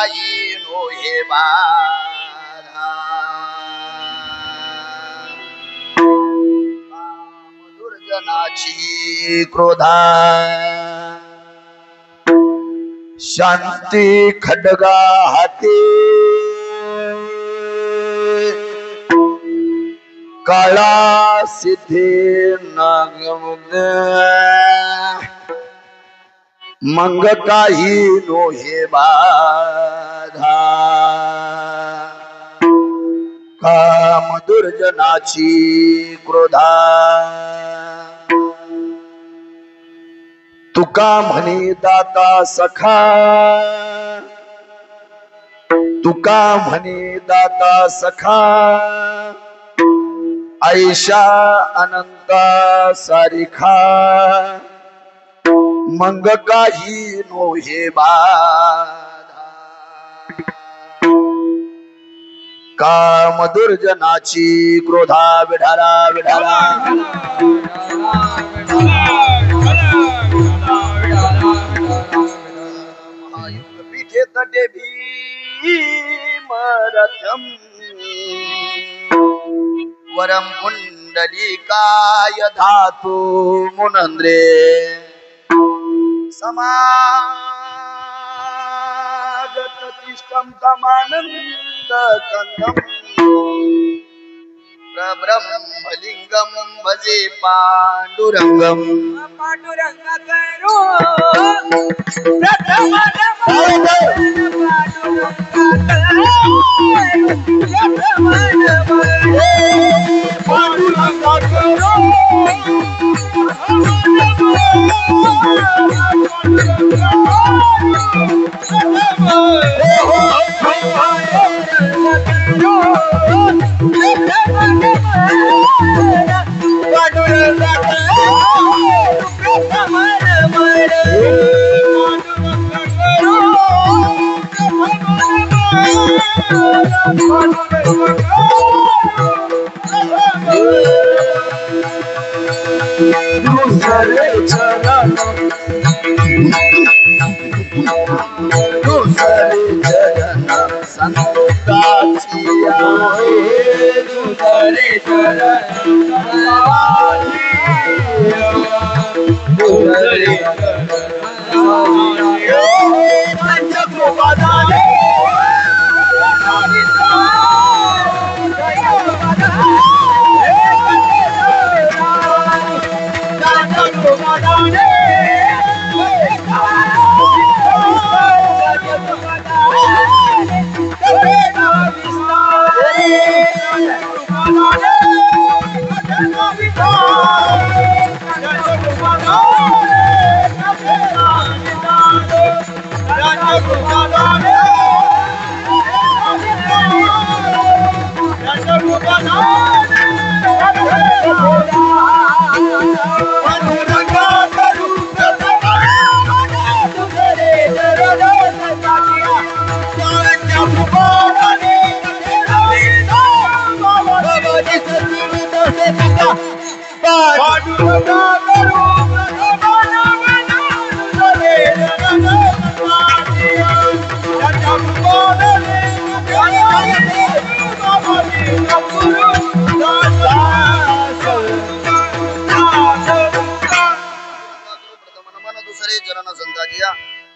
काही नो हे बाधा दुर्जनाची क्रोधा शांती खड्गा हाती काळा सिद्धे नागमुग्ध मंग काही नो हे बाधा काम दुर्जनाची क्रोधा तुका म्हणे दाता सखा तुका म्हणे दाता सखा ऐशा अनंता सारिखा मंग काही नो हे बाधा काम दुर्जनाची क्रोधा विढाला विढाला पीठे तटे भीमरथम वरम कुंडलिकाय धातु मुनंद्रे समागत तिष्ठम तमानंद कंदम प्रब्रह्मलिंगम भजे पांडुरंगम पांडुरंग करो प्रथम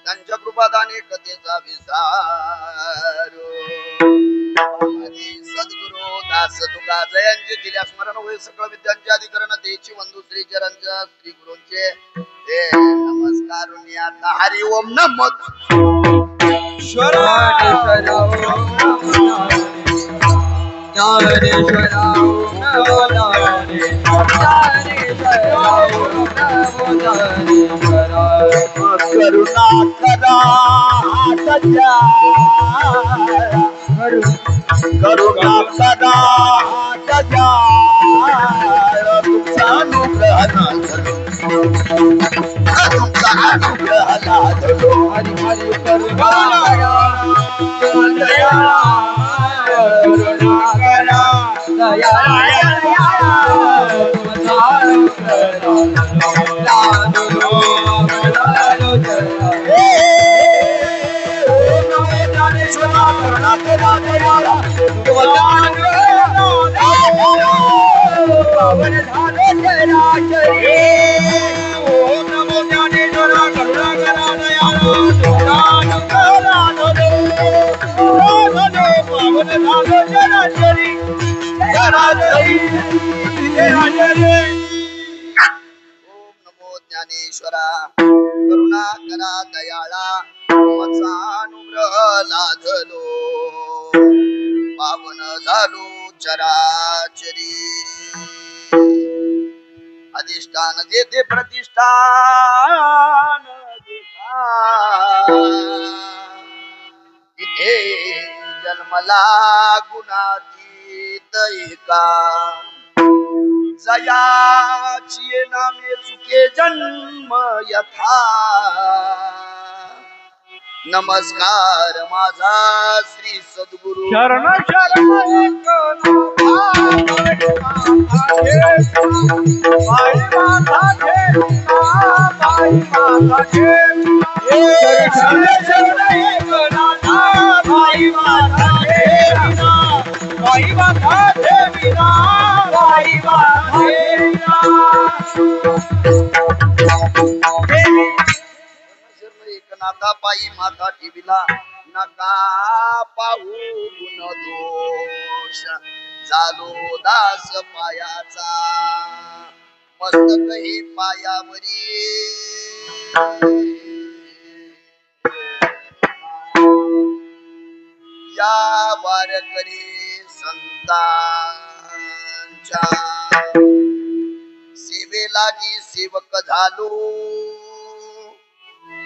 त्यांच्या कृपादाने कथेचा विसारो सद्गुरु दास तुका जयांचे केल्या स्मरण होय सकळ विद्यांचे अधिकरण तेची वंदू श्री चरणच्या श्री गुरूंचे ते नमस्कार आता हरि ओम नमः करुणा करा करुणा करा तुमचा अनुग्रह हरि हरि करुणा करा दयाळा पावन झालो चराचरी ओम नमो ज्ञानेश्वरा करुणा करा दयाळा पावन झालो चराचरी चराचरी चराचरी ओम नमो ज्ञानेश्वरा करुणा करा दयाळा मचानुग्रह लाधलो पावन झालो चराचरी अधिष्ठान देते प्रतिष्ठान इथे जन्मला गुणातीत एका जयाची नामे चुके जन्म यथा नमस्कार माझा श्री सद्गुरु शरण शरण एक नाथा पायी माता ठेविला नका पाहू गुण दोष झालो दास पायाचा मस्तक हे पायावरी या वारकरी संतांच्या सेवेलागी सेवक झालो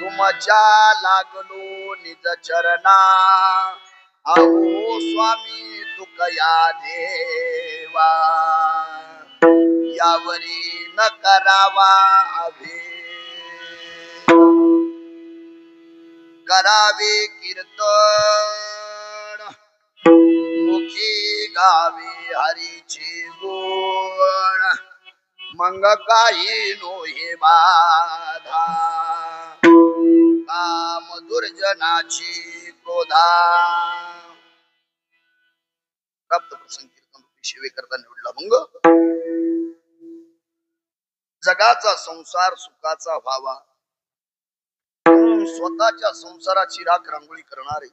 तुमच्या लागलो निज चरणा अहो स्वामी तुकया देवा यावरी न करावा अभे करावे कीर्तन मुखी गावे हरीचे गुण मंग काही नो हे बाधा काम दुर्जनाची क्रोधा प्राप्त संकीर्तन सेवे करता निवडला मंग जगाचा संसार सुखाचा व्हावा स्वतःच्या संसाराची राख रांगोळी करणारे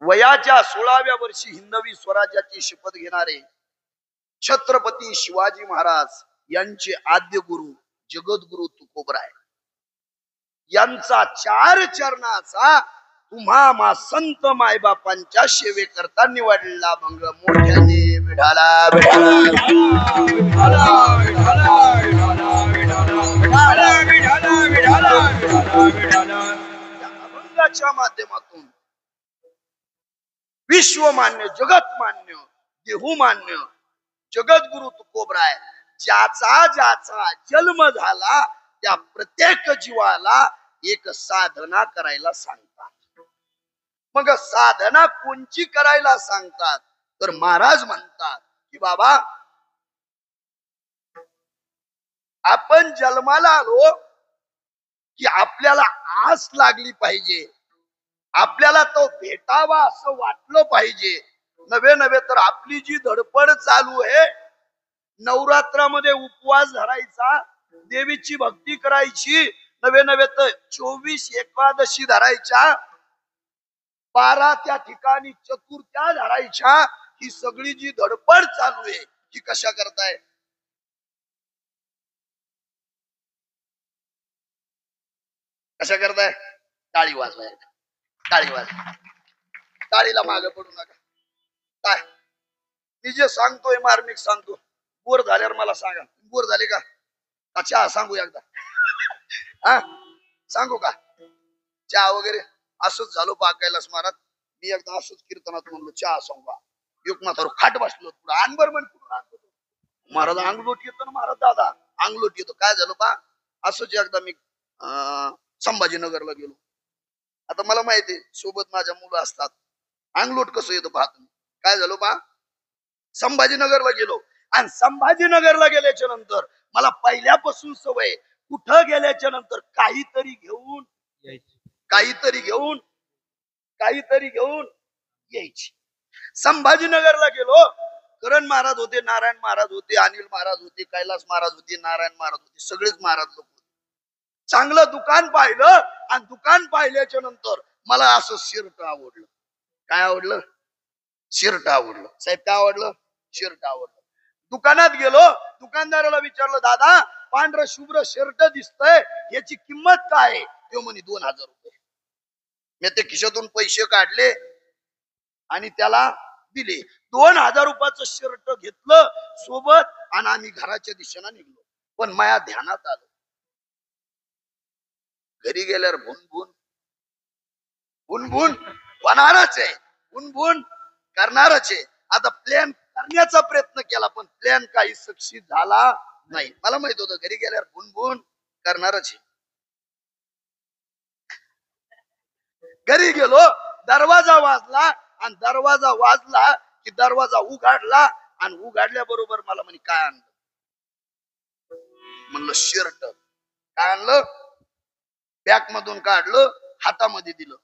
वयाच्या 16व्या वर्षी हिंदवी स्वराज्याची शपथ घेणारे छत्रपती शिवाजी महाराज यांचे आद्य गुरु जगद्गुरु तुकोबराय यांचा 4 चरणाचा तुम्हा मा संत मायबापांच्या सेवे करता निवडला भंग मोठ्याने विठाला अभंगाच्या माध्यमातून विश्वमान्य जगतमान्य देहुमान्य जगद्गुरु तुकोबराय ज्याचा ज्याचा जन्म झाला त्या प्रत्येक जीवाला एक साधना करायला सांगतात. मग साधना कोणची करायला सांगतात तर महाराज म्हणतात की बाबा आपण जन्माला आलो की आपल्याला आस लागली पाहिजे, आपल्याला तो भेटावा असं वाटलं पाहिजे. नवे नवे तर आपली जी धडपड चालू आहे नवरात्रामध्ये उपवास धरायचा, देवीची भक्ती करायची, नवे नवे तर 24 एकादशी धरायच्या, 12 त्या ठिकाणी चतुर्थ्या धरायच्या. ही सगळी जी धडपड चालू आहे ही कशा करताय? कशा करताय? टाळी वाजवाय, टाळी वाजवा, टाळीला मागे पडू नका. काय मी जे सांगतोय मार्मिक सांगतो. बोर झाल्यावर मला सांगा. बोर झाले का? चहा सांगू एकदा? हा सांगू का? चहा वगैरे असंच झालो पाकायला स्मारक. मी एकदा असंच कीर्तनात म्हणलो चहा सांगा. एक म्हातारो खाट बसलो पुढे अनबर म्हण महाराज अंगलोट येतो ना. महाराज दादा अंगलोट येतो. काय झालं पा असंच एकदा मी संभाजीनगरला गेलो. आता मला माहिती सोबत माझ्या मुलं असतात. अंगलोट कसं येतो पाहत. काय झालं पा संभाजीनगरला गेलो आणि संभाजीनगरला गेल्याच्या नंतर मला पहिल्यापासून सवय कुठं गेल्याच्या नंतर काहीतरी घेऊन काहीतरी घेऊन यायची. संभाजीनगरला गेलो, करण महाराज होते, नारायण महाराज होते, अनिल महाराज होते, कैलास महाराज होते, नारायण महाराज होते, सगळेच महाराज लोक होते. चांगलं दुकान पाहिलं आणि दुकान पाहिल्याच्या नंतर मला असं शर्ट आवडलं. काय आवडलं? शर्ट आवडलं. साहेब काय आवडलं? शर्ट आवडलं. दुकानात गेलो, दुकानदाराला विचारलं, दादा पांढरं शुभ्र शर्ट दिसतंय, याची किंमत काय आहे? तो म्हणे 2000 रुपये. मी ते खिशातून पैसे काढले आणि त्याला दिले. 2000 रुपयाचं शर्ट घेतलं सोबत आणि आम्ही घराच्या दिशेने निघलो. पण माझ्या ध्यानात आलं, घरी गेल्यावर भुनभुन भुनभुन होणारच आहे, भुनभुन करणारच आहे. आता प्लॅन करण्याचा प्रयत्न केला पण प्लॅन काही सक्सेस झाला नाही. मला माहित होतं घरी गेल्यावर भुनभुन करणारच आहे. घरी गेलो, दरवाजा वाजला आणि दरवाजा वाजला की दरवाजा उघडला आणि उघडल्या बरोबर मला म्हणे काय आणलं? म्हणलं शर्ट. काय आणलं? बॅग मधून काढलं, हातामध्ये दिलं.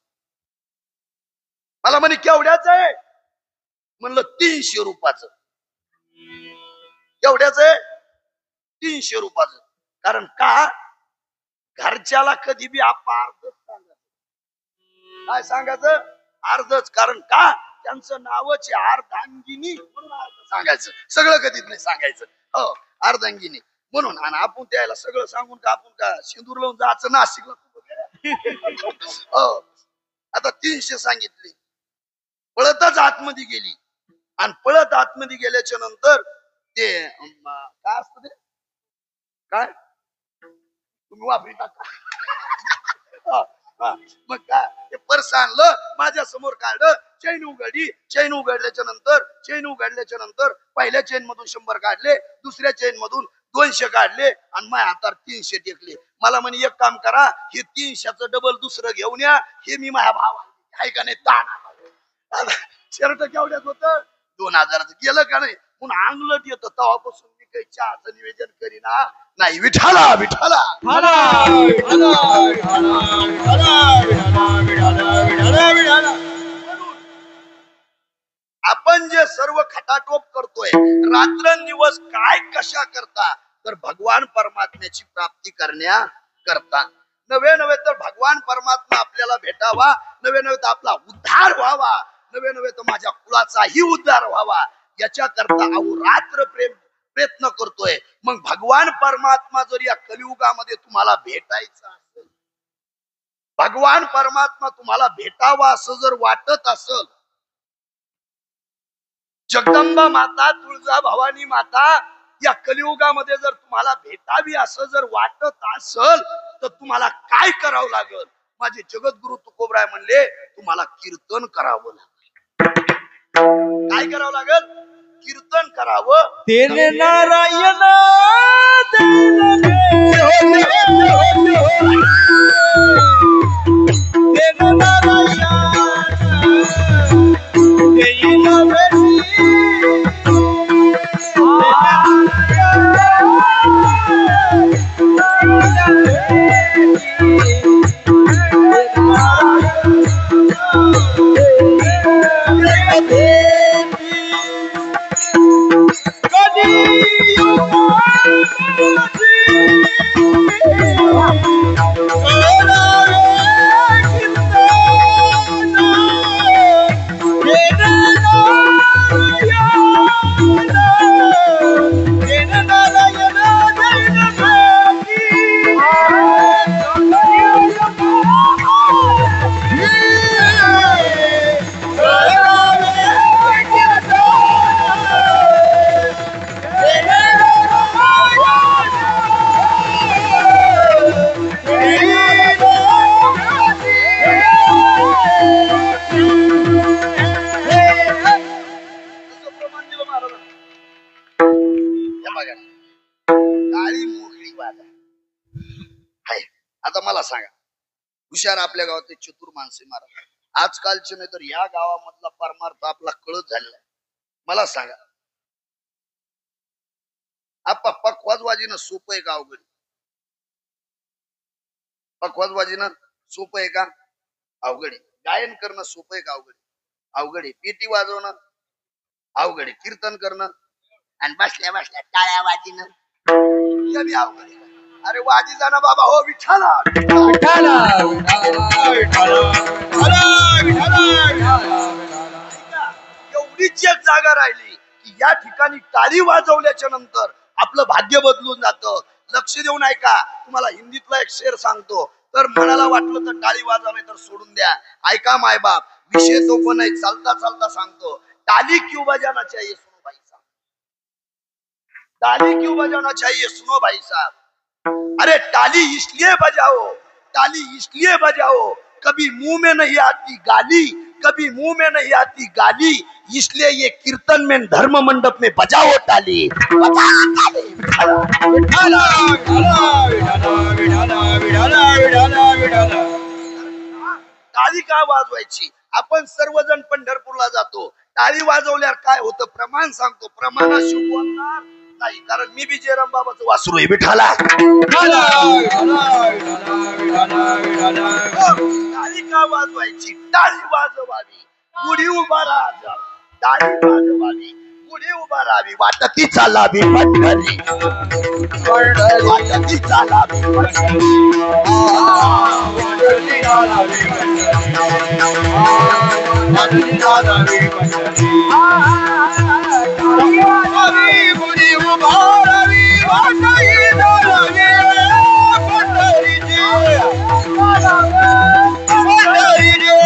मला म्हणे केवढ्याच आहे? म्हणलं 300 रुपयाचं. केवढ्याच आहे? 300 रुपयाचं. कारण का घरच्याला कधी बी आपण अर्धच सांगायचं. काय सांगायचं? अर्धच. कारण का त्यांचं नावच आहे अर्धांगिनी, म्हणून अर्ध सांगायचं. सगळं कधीच नाही सांगायचं. हो, अर्धांगिनी म्हणून. आणि आपण त्याला सगळं सांगून का आपण का सिंदूर लावून जायचं नाशिकला? हो. आता 300 सांगितली, पळतच आतमध्ये गेली आणि पळत आतमध्ये गेल्याच्या नंतर ते काय असत ते, काय तुम्ही वापरिता का? मग काय ते पर्स आणलं, माझ्या समोर काढलं, चैन उघडली. चैन उघडल्याच्या नंतर पहिल्या चैन मधून 100 काढले, दुसऱ्या चैन मधून 200 काढले आणि माझ्या हातात 300 टेकले. मला म्हणे एक काम करा, हे 300चं डबल दुसरं घेऊन या, हे मी माझ्या भावाला आहे का नाही ताण. शर्ट केवढ्यात होत? 2000चं. गेलं का नाही म्हणून अंगलट येतं. तेव्हापासून मी काही चहाचं निवेदन करीना नाही. विठाला विठाला आपण जे सर्व खटाटोप करतोय रात्रंदिवस काय कशा करता, तर भगवान परमात्म्याची प्राप्ती करता. नवे नवे तर भगवान परमात्मा आपल्याला भेटावा, नवे नवे तर आपला उद्धार व्हावा, नवे नवे तर माझ्या कुळाचाही उद्धार व्हावा, याच्या करता अहोरात्र प्रयत्न करतोय. मग भगवान परमात्मा जर या कलियुगामध्ये तुम्हाला भेटायचा असेल, भगवान परमात्मा तुम्हाला भेटावा असं जर वाटत असेल, जगदंबा माता, तुळजा भवानी माता या कलियुगामध्ये जर तुम्हाला भेटावी असं जर वाटत असेल, तर तुम्हाला काय करावं लागेल? माझे जगद्गुरु तुकोबराय म्हणले, तुम्हाला कीर्तन करावं लागेल. काय करावं लागेल? कीर्तन करावं. तेने नारायण आता मला सांगा, हुशार आपल्या गावातले चतुर माणसे महाराज, आजकालचे नाही तर या गावामधला परमार्थ आपला कळत झालेला आहे. मला सांगा, आपा पखवाजबाजीनं सोपं आहे का अवघड? पखवाजबाजीनं सोपं आहे का अवघड आहे? गायन करणं सोपं आहे का अवघड आहे? अवघड आहे. पेटी वाजवणं अवघड आहे. कीर्तन करणं आणि बसल्या बसल्या टाळ्या वाजिणं हे बी अवघड आहे. अरे वाजी जाणं बाबा हो विठाला विठाला विठाला विठाला विठाला विठाला एवढीच एक जागा राहिली की या ठिकाणी टाळी वाजवल्याच्या नंतर आपलं भाग्य बदलून जातं. लक्ष देऊन ऐका, तुम्हाला हिंदीतला एक शेर सांगतो. तर मनाला वाटलं तर टाळी वाजवा नाही तर सोडून द्या. ऐका मायबाप, विषय तो पण आहे, चालता चालता सांगतो. टाली क्यों बजाना चाहिए सुनो भाई साहब, टाली क्यों बजाना चाहिए सुनो भाई साहब. अरे टाली इसलिए बजाओ, टाली इसलिए बजाओ, कभी मुंह में नहीं आती गाली, कभी मुंह में नहीं आती गाली, इसलिए ये कीर्तन में धर्म मंडप में बजाओ टाली, बजाओ टाली. विठाला विठाला विठाला विठाला विठाला विठाला. टाळी का वाजवायची? आपण सर्वजण पंढरपूरला जातो, टाळी वाजवल्यावर काय होतं प्रमाण सांगतो. प्रमाणाशिवाय बोलणार नाही, कारण मी बी जयराम बाबाचं वासरू आहे. विठाला विठाला विठाला विठाला विठाला. टाळी का वाजवायची? टाळी वाजवावी, गुढी उभा राहावी, टाळी वाजवावी, गुढी उभा राहावी, वाटती चालावी पंढरी, वाटती चालावी पंढरी, वाटती चालावी वाटती चालावी पंढरी. गुढी उभारावी वाटही चालावी पंढरीची, पंढरीची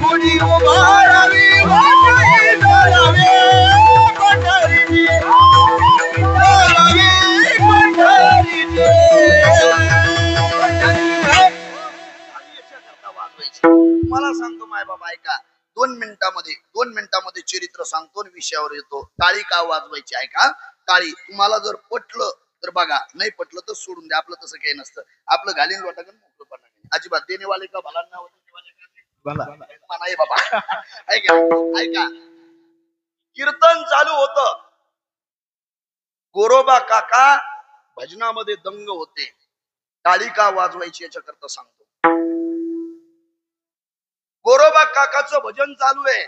गुढी उभारावी वाटही चालावी पंढरीची, चालावी पंढरीची. तुम्हाला सांगतो माय बाबा ऐका, 2 मिनिटामध्ये चरित्र सांगतो आणि विषयावर येतो. टाळी का वाजवायची ऐका. टाळी तुम्हाला जर पटलं तर बघा, नाही पटलं तर सोडून द्या. आपलं तसं काही नसतं. आपलं घालीन लोटागण मोकळं अजिबात. देणेवाले का भला ना नाही बाबा. ऐका ऐका, कीर्तन चालू होतं, गोरोबा काका भजनामध्ये दंग होते. टाळी का वाजवायची याच्याकरता सांगतो. गोरोबा काकाचं भजन चालू आहे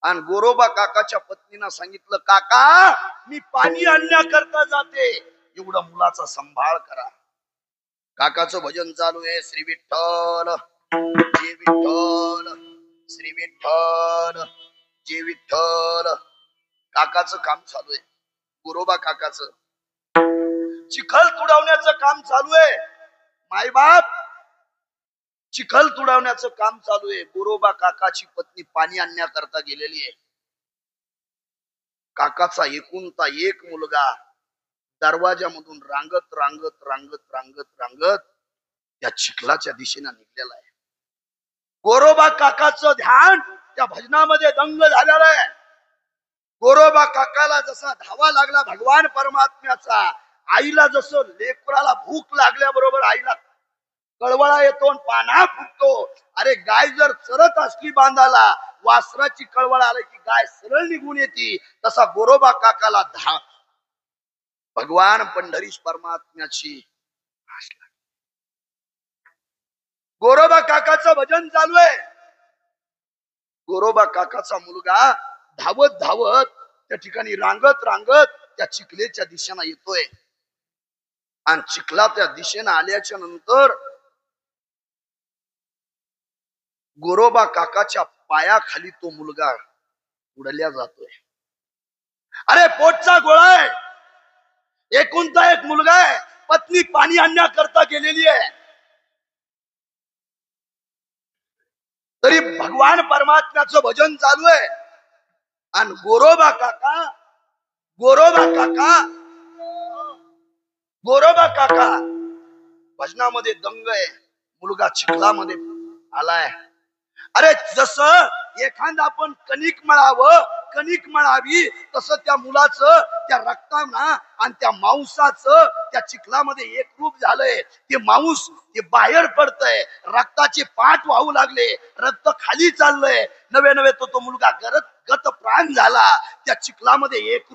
आणि गोरोबा काकाच्या पत्नीनं सांगितलं, काका मी पाणी आणण्याकरता जाते, एवढा मुलाचा सांभाळ करा. काकाचं भजन चालू आहे. श्री विठ्ठल जे विठ्ठल, श्री विठ्ठल जे विठ्ठल. काकाचं काम चालू आहे. गोरोबा काकाचं चिखल तुडवण्याचं काम चालू आहे. मायबाप चिखल तुडवण्याचं काम चालू आहे. गोरोबा काकाची पत्नी पाणी आणण्याकरता गेलेली आहे. काकाचा एकुलता एक मुलगा दरवाजामधून रांगत रांगत रांगत रांगत रांगत त्या चिखलाच्या दिशेने निघलेला आहे. गोरोबा काकाचं ध्यान त्या भजनामध्ये दंग झालेलं आहे. गोरोबा काकाला जसा धावा लागला भगवान परमात्म्याचा, आईला जसं लेकराला भूक लागल्याबरोबर आईला कळवळा येतो आणि पाना फुटतो. अरे गाय जर चरत असली बांधाला, वासराची कळवळा आली की गाय सरळ निघून येते, तसा गोरोबा काकाला भगवान पंढरीश परमात्म्याची आस लागली. गोरोबा काकाचं भजन चालू आहे. गोरोबा काकाचा मुलगा धावत धावत त्या ठिकाणी रांगत रांगत त्या चिखलेच्या दिशेने येतोय आणि चिखला त्या दिशेने आल्याच्या नंतर गोरोबा काकाच्या पायाखाली तो मुलगा उडल्या जातोय. अरे पोटचा गोळा आहे, एकुलता एक मुलगा आहे, पत्नी पाणी आणण्याकरता गेलेली आहे, तरी भगवान परमात्म्याचं भजन चालू आहे. आणि गोरोबा काका भजनामध्ये दंग आहे. मुलगा चिखलामध्ये आलाय. अरे जसं एखादा आपण कणिक मळावी तसं त्या मुलाचं त्या रक्ताना आणि त्या मांसाचं त्या चिखलामध्ये एक रूप झालंय. ते मांस ते बाहेर पडतंय, रक्ताचे पाठ वाहू लागले, रक्त खाली चाललंय. नवे तो मुलगा गत प्राण झाला, त्या चिखलामध्ये एक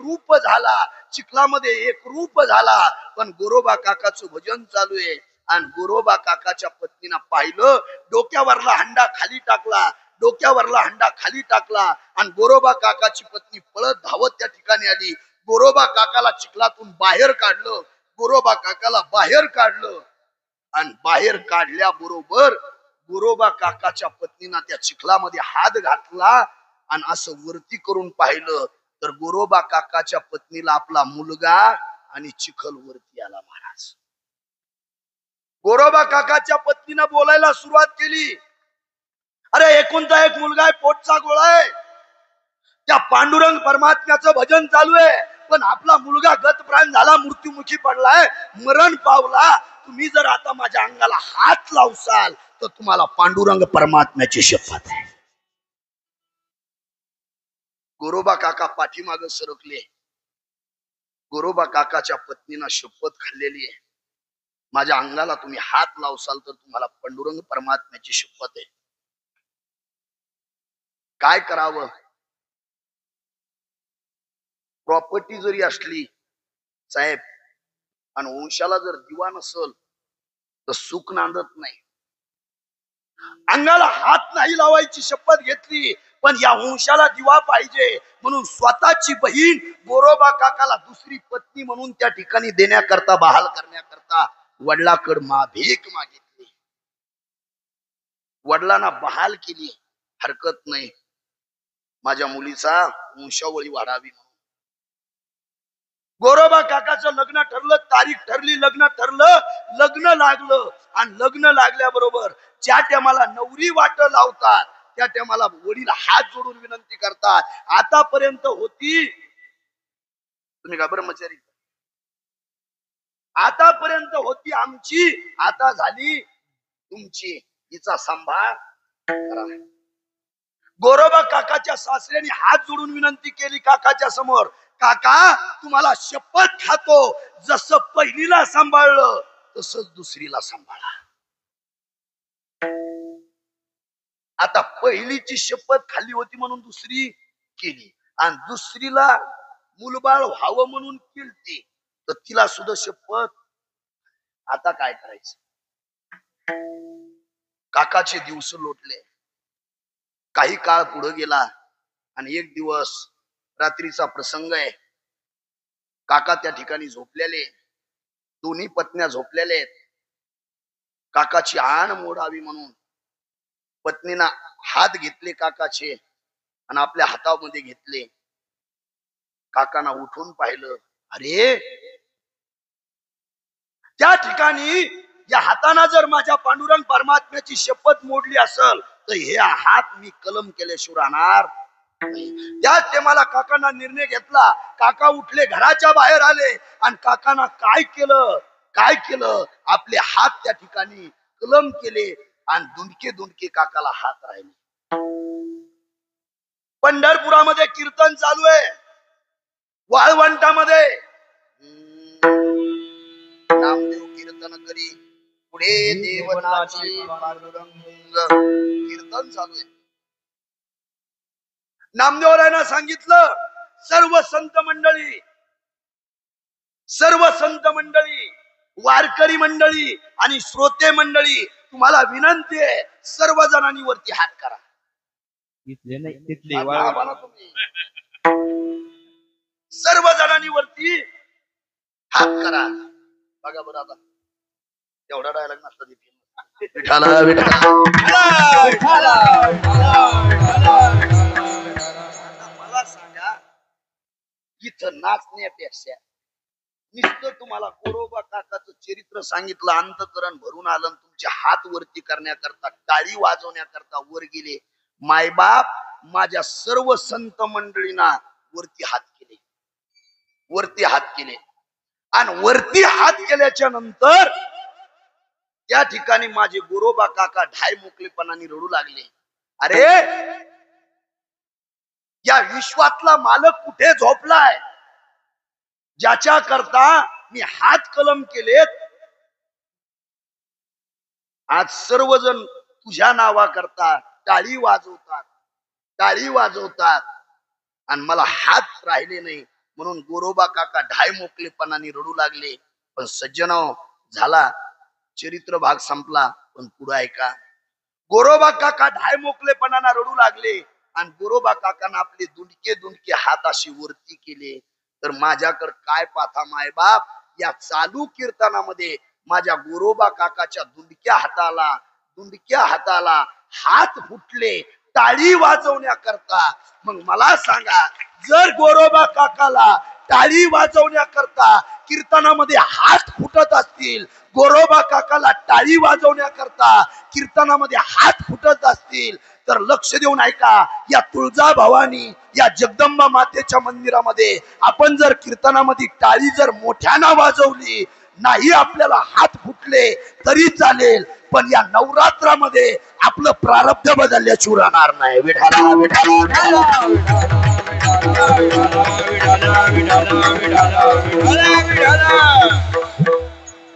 रूप झाला. पण गोरोबा काकाचं भजन चालू आहे आणि गोरोबा काकाच्या पत्नीनं पाहिलं, डोक्यावरला हंडा खाली टाकला, डोक्यावरला हंडा खाली टाकला आणि गोरोबा काकाची पत्नी पळत धावत त्या ठिकाणी आली. गोरोबा काकाला चिखलातून बाहेर काढलं, गोरोबा काकाला बाहेर काढलं आणि बाहेर काढल्याबरोबर गोरोबा काकाच्या पत्नीनं त्या चिखलामध्ये हात घातला आणि असं वरती करून पाहिलं तर गोरोबा काकाच्या पत्नीला आपला मुलगा आणि चिखल वरती आला. महाराज, गोरोबा काकाच्या पत्नीनं बोलायला सुरुवात केली, अरे एकुलता एक मुलगा आहे, पोटचा गोळा आहे, त्या पांडुरंग परमात्म्याचं भजन चालू आहे, पण आपला मुलगा गतप्राण झाला, मृत्युमुखी पडलाय, मरण पावला. तुम्ही जर आता माझ्या अंगाला हात लावसाल तर तुम्हाला पांडुरंग परमात्म्याची शपथ आहे. गोरोबा काका पाठीमाग सरकले. गोरोबा काकाच्या पत्नीनं शपथ खाल्लेली आहे, माझ्या अंगाला तुम्ही हात लावसाल तर तुम्हाला पांडुरंग परमात्म्याची शपथ आहे. काय करावं? प्रॉपर्टी जरी असली साहेब आणि वंशाला जर दिवा नसल तर सुख नांदत नाही. अंगाला हात नाही लावायची शपथ घेतली, पण या वंशाला दिवा पाहिजे म्हणून स्वतःची बहीण गोरोबा काकाला दुसरी पत्नी म्हणून त्या ठिकाणी देण्याकरता, बहाल करण्याकरता वडिलांकडे भीक मागितली. वडिलांना बहाल केली, हरकत नाही, माझ्या मुलीचा वंशावळी वाढावी म्हणून. गोरोबा काकाचं लग्न ठरलं, तारीख ठरली, लग्न ठरलं, लग्न लागलं आणि लग्न लागल्याबरोबर ज्या टायमाला नवरी वाट लावतात त्या टायमाला वडील हात जोडून विनंती करतात, आतापर्यंत होती तुम्ही का ब्रह्मचारी, आतापर्यंत होती आमची, आता झाली तुमची, हिचा सांभाळ करा. गोरोबा काकाच्या सासऱ्याने हात जोडून विनंती केली काकाच्या समोर, काका तुम्हाला शपथ खातो, जसं पहिलीला सांभाळलं तसंच दुसरीला सांभाळा. आता पहिलीची शपथ खाल्ली होती म्हणून दुसरी केली आणि दुसरीला मुलबाळ व्हावं म्हणून केली, तर तिला सुद्धा शपथ. आता काय करायचं? काकाचे दिवस लोटले, काही काळ पुढे गेला आणि एक दिवस रात्रीचा प्रसंग आहे. काका त्या ठिकाणी झोपलेले, दोन्ही पत्न्या झोपलेले आहेत. काकाची आण मोडावी म्हणून पत्नीना हात घेतले काकाचे आणि आपल्या हातामध्ये घेतले. काकांना उठून पाहिलं, अरे त्या ठिकाणी या हाताना जर माझ्या पांडुरंग परमात्म्याची शपथ मोडली असेल तर हे हात मी कलम केल्याशिवाय राहणार नाही. त्याच टायमाला काकांना निर्णय घेतला. काका उठले, घराच्या बाहेर आले आणि काकांना काय केलं, आपले हात त्या ठिकाणी कलम केले आणि दुंडके दुंडके काकाला हात राहिले. पंढरपुरामध्ये कीर्तन चालू आहे, वाळवंटामध्ये नामदेव कीर्तन करी पुढे देवनाची पांडुरंग कीर्तन चालू आहे. नामदेवरायांना सांगितलं, सर्व संत मंडळी, वारकरी मंडळी आणि श्रोते मंडळी, तुम्हाला विनंती आहे, सर्व जणांनी वरती हात करा. सर्व जणांनी वरती हात करा. बघा बरं, आता एवढा डायलॉग नसता मला सांगा, इथं नाचण्यापेक्षा नुसतं तुम्हाला गोरोबा काकाचं चरित्र सांगितलं, अंतकरण भरून आलं, तुमचे हात वरती करण्याकरता, टाळी वाजवण्याकरता वर गेले. मायबाप माझ्या सर्व संत मंडळींना वरती हात केले आणि वरती हात केल्याच्या नंतर त्या ठिकाणी माझे गोरोबा काका ढाय मोकलेपणाने रडू लागले. अरे या विश्वातला मालक कुठे झोपलाय, ज्याच्या करता मी हात कलम केलेत. आज सर्वजण तुझ्या नावा करता टाळी वाजवतात आणि मला हात राहिले नाही म्हणून गोरोबा काका ढाय मोकलेपणाने रडू लागले. पण सज्जनो, झाला चरित्र भाग संपला, पण पुढे ऐका. गोरोबा काका ढाय मोकलेपणाला रडू लागले आणि गोरोबा काकानं आपले दुंडके दुंडके हात अशी वरती केले. तर माझ्याकडे काय पाहता माय बाप, या चालू कीर्तनामध्ये माझ्या गोरोबा काकाच्या दुंडक्या हाताला हात फुटले टाळी वाजवण्याकरता. मग मला सांगा, जर गोरोबा काकाला टाळी वाजवण्याकरता कीर्तनामध्ये हात फुटत असतील, गोरोबा काकाला टाळी वाजवण्याकरता कीर्तनामध्ये हात फुटत असतील, तर लक्ष देऊन ऐका. या तुळजा भवानी, या जगदंबा मातेच्या मंदिरामध्ये आपण जर कीर्तनामध्ये टाळी जर मोठ्यानं वाजवली, नाही आपल्याला हात फुटले तरी चालेल, पण या नवरात्रामध्ये आपलं प्रारब्ध बदलल्याची राहणार नाही. विठाला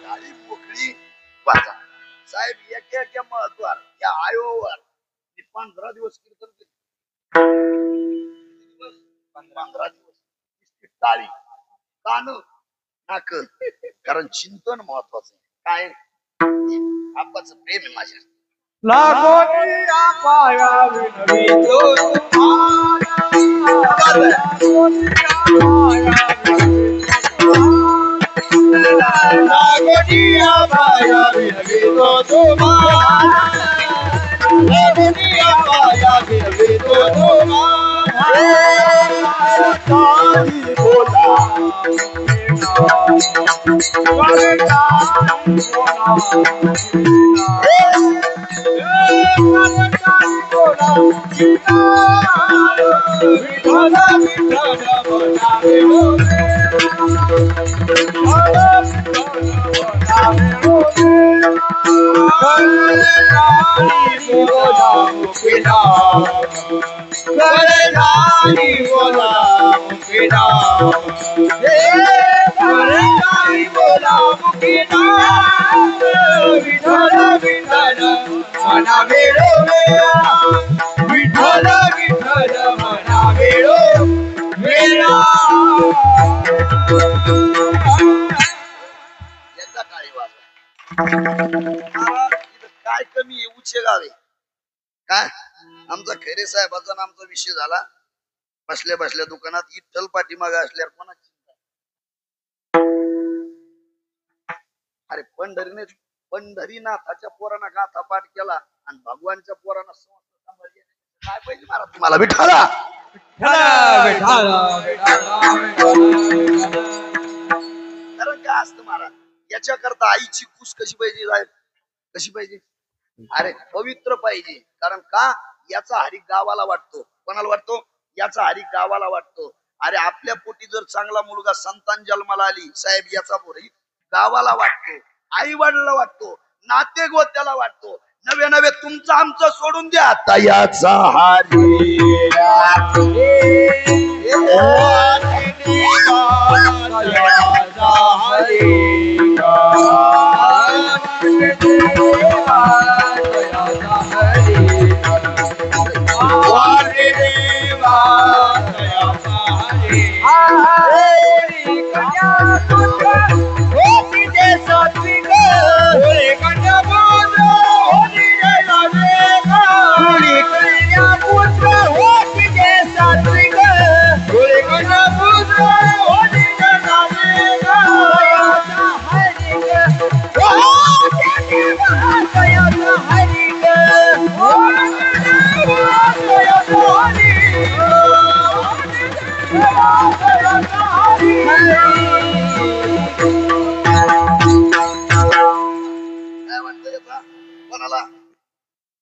टाळी मोकळी वाजा. साहेब एका महत्वार या आयोवर 15 दिवस कीर्तन केले. 15 दिवस टाळी कान नाक, कारण चिंतन महत्वाचं आहे. काय आपाचं प्रेम आहे माझ्या. लागोनिया पाया विनवितो तुम्हाला, लागोनिया पाया विनवितो तुम्हाला, लागोनिया पाया विनवितो तुम्हाला, तारी बोला काय कमी येऊचे गावे काय. आमचा खैरे साहेबाचा आमचा विषय झाला. बसल्या बसल्या दुकानात इठ्ठल पाठीमागे असल्यावर कोणाची चिंता. अरे पंढरीनाथाच्या पोरांना गाथा पाठ केला आणि भगवानच्या पोरांना काय पाहिजे मला तुम्हाला. विठाला कारण काय असतं महाराज, याच्याकरता आईची कुस कशी पाहिजे, कशी पाहिजे, अरे पवित्र पाहिजे. कारण का, याचा हरिक गावाला वाटतो. कोणाला वाटतो? याचा हरिक गावाला वाटतो. अरे आपल्या पोटी जर चांगला मुलगा संतान जन्माला आली, साहेब याचा पोरी गावाला वाटतो, आई वडिलाला वाटतो, नाते गोत्याला वाटतो. नवे नवे तुमचं आमचं सोडून द्या, आता याचा हरी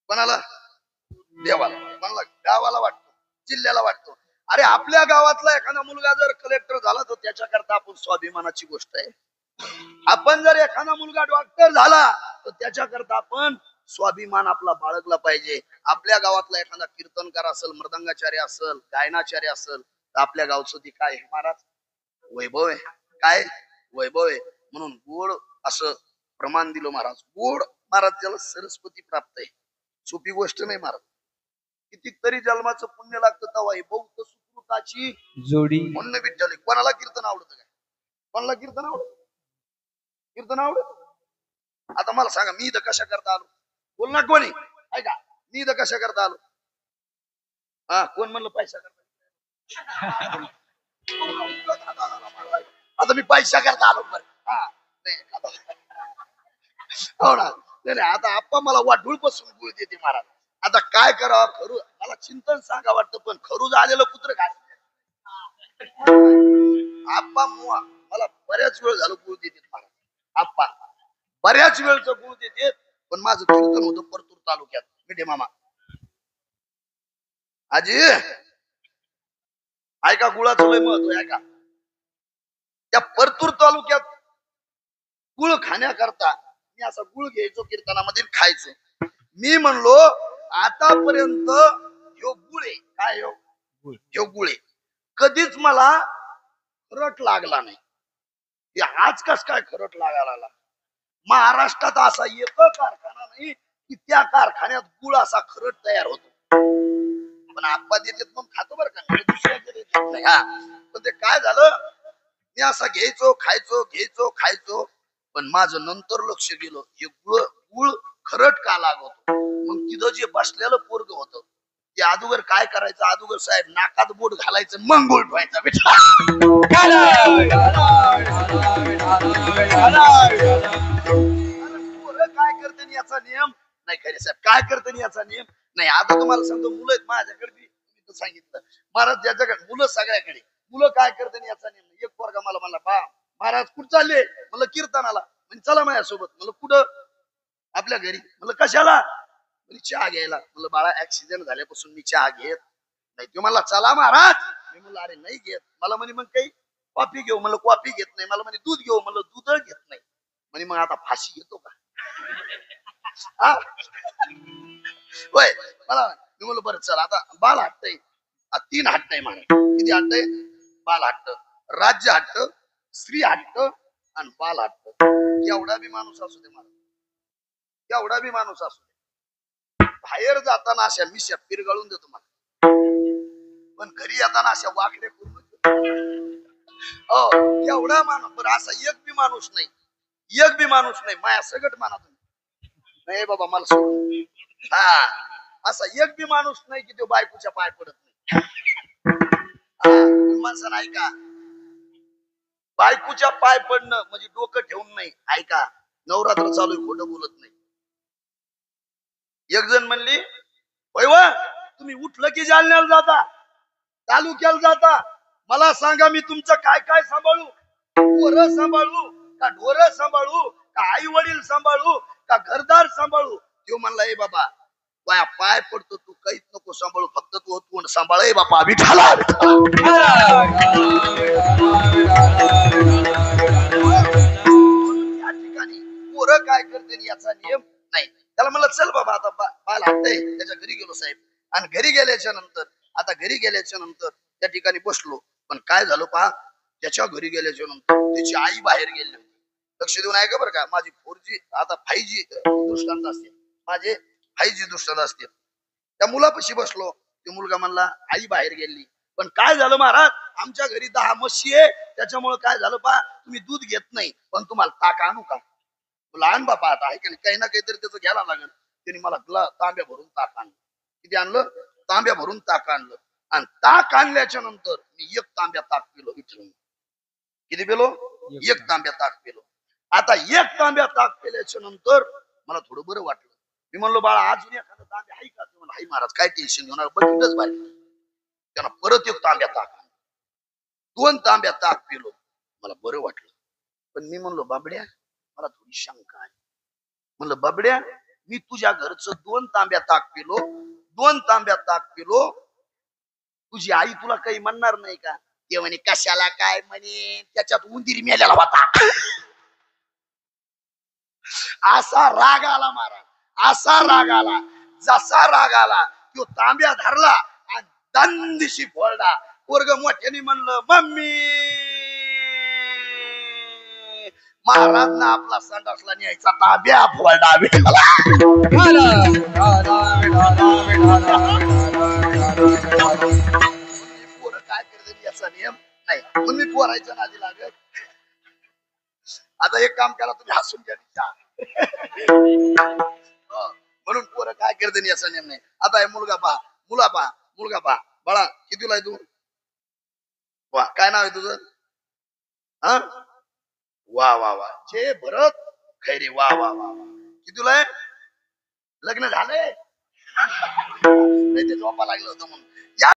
कोणाला? देवाला. कोणाला? गावाला वाटतो, जिल्ह्याला वाटतो. अरे आपल्या गावातला एखादा मुलगा जर कलेक्टर झाला तर त्याच्याकरता आपण स्वाभिमानाची गोष्ट आहे. आपण जर एखादा मुलगा डॉक्टर झाला तर त्याच्याकरता आपण स्वाभिमान आपला बाळगला पाहिजे. आपल्या गावातला एखादा कीर्तनकार असेल, मृदंगाचार्य असेल, गायनाचार्य असेल, तर आपल्या गावचं ती काय आहे महाराज? वैभव आहे. काय वैभव आहे. म्हणून गोड असं प्रमाण दिलं महाराज. गोड महाराज ज्याला सरस्वती प्राप्त आहे. सोपी गोष्ट नाही महाराज. कितीतरी जन्माचं पुण्य लागतं तेव्हा हे बौद्ध सुकृताची जोडी म्हणून विठ्ठल. कोणाला कीर्तन आवडतं काय? कोणाला कीर्तन आवडत? कीर्तन आवडत? आता मला सांगा मी इथं कशा करता आलो? बोल ना कोणी ऐका, मी इथं कशा करता आलो? हा कोण म्हणलं पैसा करता? आता मी पैसा करता आलो बरं. हा नाही हो ना. नाही नाही, आता आप्पा मला वाढूळ पासून गुळ देते महाराज. आता काय करावं खरू मला चिंतन सांगा वाटतं, पण खरू आलेलं कुत्र काय आप्पा मला बऱ्याच वेळ झालं गुळ देते महाराज. आप्पा बऱ्याच वेळचं गुळ देते, पण माझं कीर्तन होतं परतूर तालुक्यात मिठे मामा. आजी ऐका गुळाचं लय महत्व आहे का? त्या परतूर तालुक्यात गुळ खाण्याकरता मी असा गुळ घ्यायचो कीर्तनामध्ये खायचो. मी म्हणलो आतापर्यंत ह्यो गुळ आहे काय ह्यो गुळ आहे, कधीच मला खरट लागला नाही. आज कस काय खरट लागायला लागला? महाराष्ट्रात असा एक कारखाना नाही की त्या कारखान्यात गुळ असा खरट तयार होतो. पण आप्पा देतात मग खातो बरं का, दुसऱ्याकडे देत नाही. हा पण ते काय झालं, मी असा घ्यायचो खायचो, पण माझं नंतर लक्ष गेलं हे गुळ गुळ खरट का लागतो. मग तिथं जे बसलेलं पोरग होतं ते अगोदर काय करायचं, अगोदर साहेब नाकात बोट घालायचं मग गोळ ठेवायचा बेटा. काय करते याचा नियम नाही खरे साहेब, काय करते याचा नियम नाही. आता तुम्हाला सांगतो मुलं आहेत माझ्याकडे मी सांगितलं महाराज ज्याच्याकडे मुलं सगळ्याकडे मुलं काय करते याचा नियम. एक पोरगा मला म्हणला बा महाराज कुठं चालले? म्हणलं कीर्तनाला. म्हणजे चला माझ्यासोबत. म्हणलं कुठं? आपल्या घरी. म्हणलं कशाला? चहा घ्यायला. म्हणलं बाळा ऍक्सिडेंट झाल्यापासून मी चहा घेत नाही. तो मला चला महाराज. मी म्हणलं अरे नाही घेत. मला म्हणे मग काही कॉफी घेऊ. म्हणलं कॉफी घेत नाही. मला म्हणे दूध घेऊ. म्हणलं दूध घेत नाही. म्हणे मग आता फाशी घेतो का? होय मला मी म्हणलं बरं चल आता बाल हट्ट 3 हट्ट आहे महाराज. किती हट्ट आहे? बाल हट्ट, राज्य हट्ट, स्त्री हट्ट आणि बाल हट्ट. एवढा बी माणूस असू दे महाराज, एवढा बी माणूस असू दे, बाहेर जाताना अशा मिश्या पिरगळून देतो मला, पण घरी येताना अशा वाकड्या करून हो एवढा माणूस. बरं असा एक बी माणूस नाही माया सगट माना तुम्ही. नाही बाबा मला सोडून हा असा एक बी माणूस नाही की तो बायकोच्या पाय पडत नाही. माणसानं ऐका, बायकोच्या पाय पडणं म्हणजे डोकं ठेवून नाही. ऐका नवरात्र चालू आहे, खोटं बोलत नाही. एक जण म्हणली वा तुम्ही उठलं की जालन्याला जाता, तालुक्याला जाता, मला सांगा मी तुमचं काय काय सांभाळू? पोरं सांभाळू का ढोरं सांभाळू का आई वडील सांभाळू का घरदार सांभाळू? तो म्हणला ए बाबा वाया पाय पडतो तू काहीच नको सांभाळू, फक्त तू तोंड सांभाळ. ए बाबा विठाला या ठिकाणी पोरं काय करते याचा नियम नाही. त्याला म्हणलं चल बाबा आता बाल हट्टय. त्याच्या घरी गेलो साहेब, आणि घरी गेल्याच्या नंतर त्या ठिकाणी बसलो. पण काय झालं पहा, त्याच्या घरी गेल्याच्या नंतर त्याची आई बाहेर गेली होती. लक्ष देऊन ऐका बरं का, माझी 4G आता 5G दृष्टांत असते, माझे 5G दृष्टांत असते. त्या मुलापाशी बसलो. ते मुलगा म्हणला आई बाहेर गेली. पण काय झालं महाराज, आमच्या घरी 10 म्हशी आहे, त्याच्यामुळे काय झालं पहा तुम्ही दूध घेत नाही, पण तुम्हाला ताक आणू का? लहान बापा आता आहे का नाही, काही ना काहीतरी त्याचं घ्यायला लागेल. त्यांनी मला तांब्या भरून ताक आणलं. किती आणलं? तांब्या भरून ताक आणलं. आणि ताक आणल्याच्या नंतर मी 1 तांब्या ताक पिलो. किती पिलो? 1 तांब्या ताक पिलो. आता 1 तांब्या ताक पिल्याच्या नंतर मला थोडं बरं वाटलं. मी म्हणलो बाळा अजून एखादा तांब्या आहे का? म्हणलं हाय महाराज, काय टेन्शन घेणार, बघितलंच बाहेर. त्यांना परत 1 तांब्या ताक, 2 तांब्या ताक पिलो. मला बरं वाटलं. पण मी म्हणलो बाबड्या मला थोडी शंका आहे. म्हणलं बाबड्या मी तुझ्या घरचं 2 तांब्या ताक पिलो, 2 तांब्या ताक पिलो, तुझी आई तुला काही म्हणणार नाही का? ते म्हणे कशाला काय म्हणे, त्याच्यात उंदीर मेलेला होता. असा राग आला महाराज, असा राग आला. जसा राग आला तो तांब्या धरला आणि दंदिशी फोडला. पोरग मोठ्याने म्हणलं मम्मी. महाराज ना आपला संडासला न्यायचा तांब्या फोडला. पोरं काय करते याचा नियम नाही, तुम्ही पोरायच्या नादी लागत. आता एक काम करा, तुम्ही हसून घ्या. हो. म्हणून पोरं काय करते याचा नेम नाही. आता हे मुलगा पहा बाळा कितीला आहे तू? वा काय नाव आहे तुझं? हा वा वा वा जे भरत खैरे वा वा वा वा. कितीला आहे? लग्न झालंय? नाही ते झोपा लागलं होतं म्हणून